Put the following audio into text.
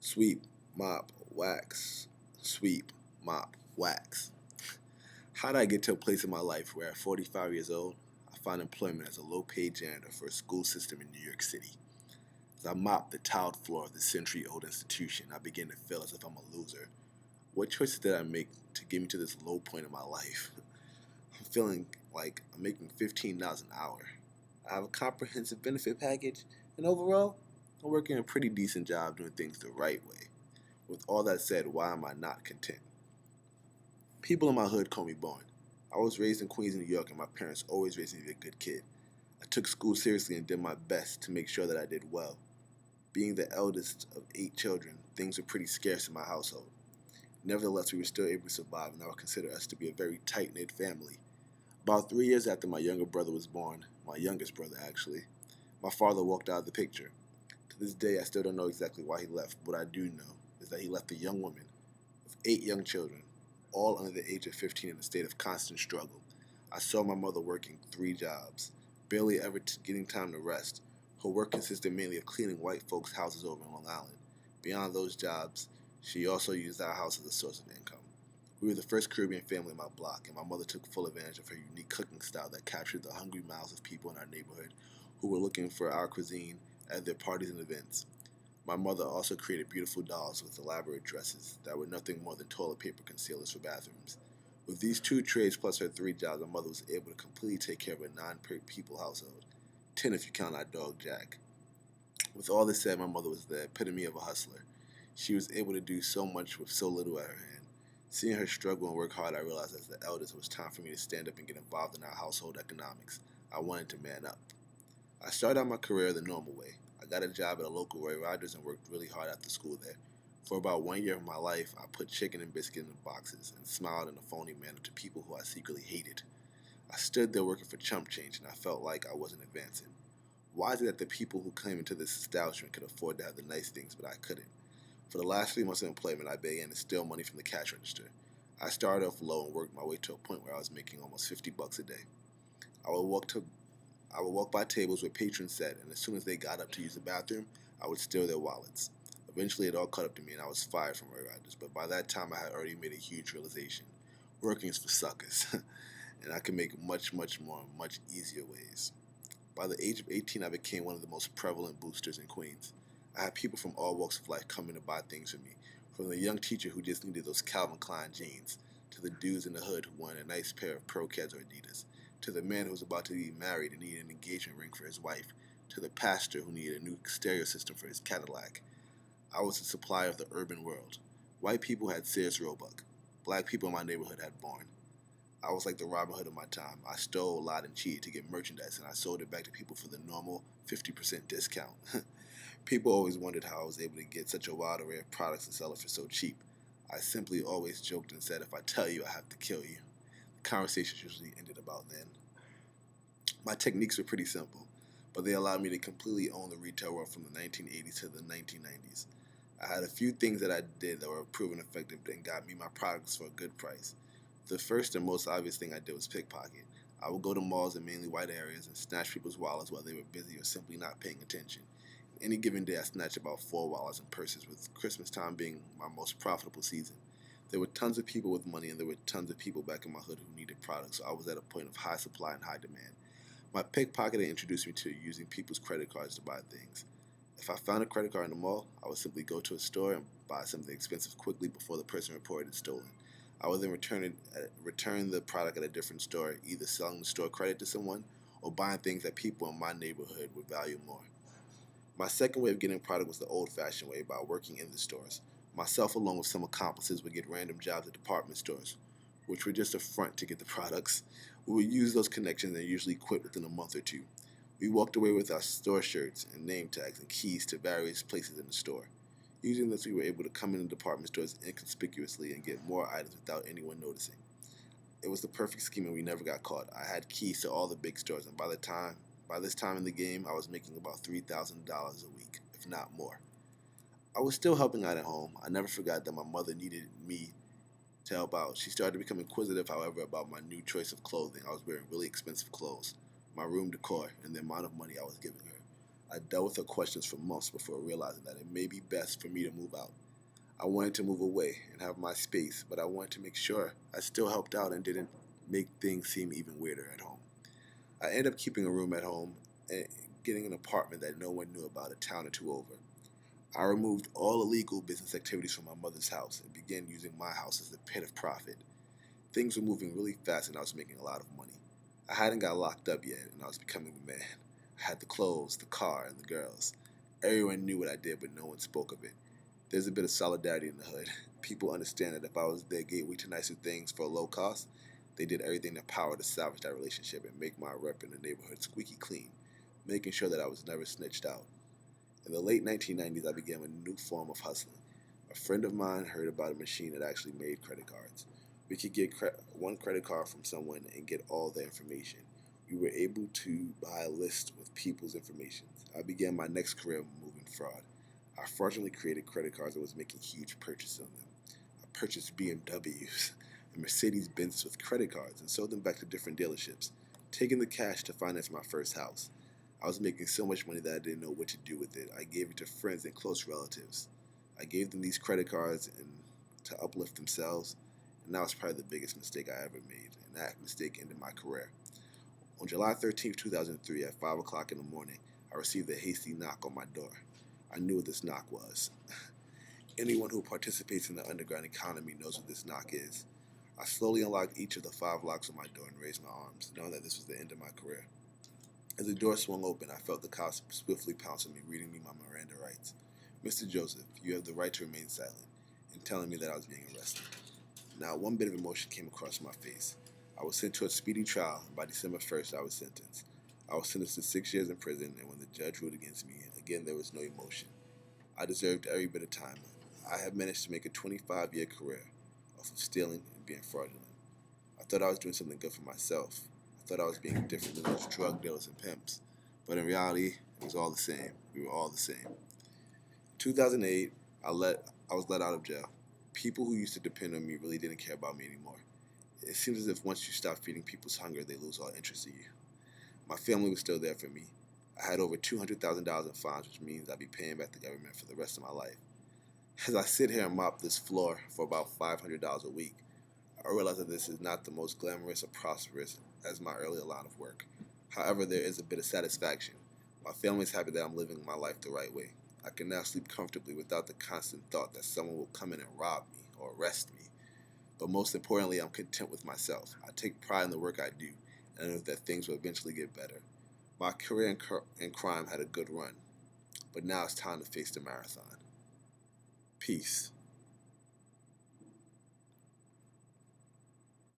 Sweep, mop, wax. Sweep, mop, wax. How did I get to a place in my life where at 45 years old, I find employment as a low paid janitor for a school system in New York City? As I mop the tiled floor of this century old institution, I begin to feel as if I'm a loser. What choices did I make to get me to this low point in my life? I'm feeling like I'm making $15 an hour. I have a comprehensive benefit package, and overall, I'm working a pretty decent job doing things the right way. With all that said, why am I not content? People in my hood call me born. I was raised in Queens, New York, and my parents always raised me to be a good kid. I took school seriously and did my best to make sure that I did well. Being the eldest of 8 children, things were pretty scarce in my household. Nevertheless, we were still able to survive, and I would consider us to be a very tight knit family. About 3 years after my younger brother was born, my youngest brother actually, my father walked out of the picture. To this day, I still don't know exactly why he left. What I do know is that he left a young woman with 8 young children, all under the age of 15 in a state of constant struggle. I saw my mother working 3 jobs, barely ever getting time to rest. Her work consisted mainly of cleaning white folks' houses over in Long Island. Beyond those jobs, she also used our house as a source of income. We were the first Caribbean family in my block, and my mother took full advantage of her unique cooking style that captured the hungry mouths of people in our neighborhood who were looking for our cuisine at their parties and events. My mother also created beautiful dolls with elaborate dresses that were nothing more than toilet paper concealers for bathrooms. With these 2 trades plus her 3 jobs, my mother was able to completely take care of a 9 people household, 10 if you count our dog Jack. With all this said, my mother was the epitome of a hustler. She was able to do so much with so little at her hand. Seeing her struggle and work hard, I realized as the eldest it was time for me to stand up and get involved in our household economics. I wanted to man up. I started out my career the normal way. I got a job at a local Roy Rogers and worked really hard after school there. For about 1 year of my life, I put chicken and biscuit in boxes and smiled in a phony manner to people who I secretly hated. I stood there working for chump change and I felt like I wasn't advancing. Why is it that the people who came into this establishment could afford to have the nice things, but I couldn't? For the last 3 months of employment, I began to steal money from the cash register. I started off low and worked my way to a point where I was making almost $50 a day. I would walk to I would walk by tables where patrons sat, and as soon as they got up to use the bathroom, I would steal their wallets. Eventually, it all caught up to me, and I was fired from Roy Rogers. But by that time, I had already made a huge realization: working is for suckers, and I can make much, much more, much easier ways. By the age of 18, I became one of the most prevalent boosters in Queens. I had people from all walks of life coming to buy things from me, from the young teacher who just needed those Calvin Klein jeans, to the dudes in the hood who wanted a nice pair of Pro Keds or Adidas, to the man who was about to be married and needed an engagement ring for his wife, to the pastor who needed a new stereo system for his Cadillac. I was the supplier of the urban world. White people had Sears Roebuck. Black people in my neighborhood had Barn. I was like the Robin Hood of my time. I stole a lot and cheated to get merchandise, and I sold it back to people for the normal 50% discount. People always wondered how I was able to get such a wide array of products and sell it for so cheap. I simply always joked and said, if I tell you, I have to kill you. The conversations usually ended about then. My techniques were pretty simple, but they allowed me to completely own the retail world from the 1980s to the 1990s. I had a few things that I did that were proven effective and got me my products for a good price. The first and most obvious thing I did was pickpocket. I would go to malls in mainly white areas and snatch people's wallets while they were busy or simply not paying attention. Any given day, I snatched about 4 wallets and purses, with Christmas time being my most profitable season. There were tons of people with money, and there were tons of people back in my hood who needed products, so I was at a point of high supply and high demand. My pickpocketing introduced me to using people's credit cards to buy things. If I found a credit card in the mall, I would simply go to a store and buy something expensive quickly before the person reported it stolen. I would then return the product at a different store, either selling the store credit to someone or buying things that people in my neighborhood would value more. My second way of getting product was the old-fashioned way, by working in the stores. Myself, along with some accomplices, would get random jobs at department stores, which were just a front to get the products. We would use those connections and usually quit within a month or two. We walked away with our store shirts and name tags and keys to various places in the store. Using this, we were able to come into department stores inconspicuously and get more items without anyone noticing. It was the perfect scheme and we never got caught. I had keys to all the big stores, and by this time in the game, I was making about $3,000 a week, if not more. I was still helping out at home. I never forgot that my mother needed me to help out. She started to become inquisitive, however, about my new choice of clothing. I was wearing really expensive clothes, my room decor, and the amount of money I was giving her. I dealt with her questions for months before realizing that it may be best for me to move out. I wanted to move away and have my space, but I wanted to make sure I still helped out and didn't make things seem even weirder at home. I ended up keeping a room at home and getting an apartment that no one knew about a town or two over. I removed all illegal business activities from my mother's house and began using my house as a pit of profit. Things were moving really fast and I was making a lot of money. I hadn't got locked up yet and I was becoming the man. I had the clothes, the car, and the girls. Everyone knew what I did, but no one spoke of it. There's a bit of solidarity in the hood. People understand that if I was their gateway to nicer things for a low cost, they did everything in their power to salvage that relationship and make my rep in the neighborhood squeaky clean, making sure that I was never snitched out. In the late 1990s, I began a new form of hustling. A friend of mine heard about a machine that actually made credit cards. We could get one credit card from someone and get all their information. We were able to buy a list with people's information. I began my next career moving fraud. I fraudulently created credit cards and was making huge purchases on them. I purchased BMWs and Mercedes Benz with credit cards and sold them back to different dealerships, taking the cash to finance my first house. I was making so much money that I didn't know what to do with it. I gave it to friends and close relatives. I gave them these credit cards and to uplift themselves, and that was probably the biggest mistake I ever made, and that mistake ended my career. On July 13th, 2003, at 5 o'clock in the morning, I received a hasty knock on my door. I knew what this knock was. Anyone who participates in the underground economy knows what this knock is. I slowly unlocked each of the 5 locks on my door and raised my arms, knowing that this was the end of my career. As the door swung open, I felt the cops swiftly pounce on me, reading me my Miranda rights. Mr. Joseph, you have the right to remain silent, and telling me that I was being arrested. Now, one bit of emotion came across my face. I was sent to a speedy trial, and by December 1st, I was sentenced. I was sentenced to 6 years in prison, and when the judge ruled against me, again there was no emotion. I deserved every bit of time. I have managed to make a 25-year career off of stealing and being fraudulent. I thought I was doing something good for myself. I thought I was being different than those drug dealers and pimps. But in reality, it was all the same. We were all the same. In 2008, I was let out of jail. People who used to depend on me really didn't care about me anymore. It seems as if once you stop feeding people's hunger, they lose all interest in you. My family was still there for me. I had over $200,000 in fines, which means I'd be paying back the government for the rest of my life. As I sit here and mop this floor for about $500 a week, I realize that this is not the most glamorous or prosperous as my earlier line of work. However, there is a bit of satisfaction. My family is happy that I'm living my life the right way. I can now sleep comfortably without the constant thought that someone will come in and rob me or arrest me. But most importantly, I'm content with myself. I take pride in the work I do, and I know that things will eventually get better. My career in crime had a good run, but now it's time to face the marathon. Peace.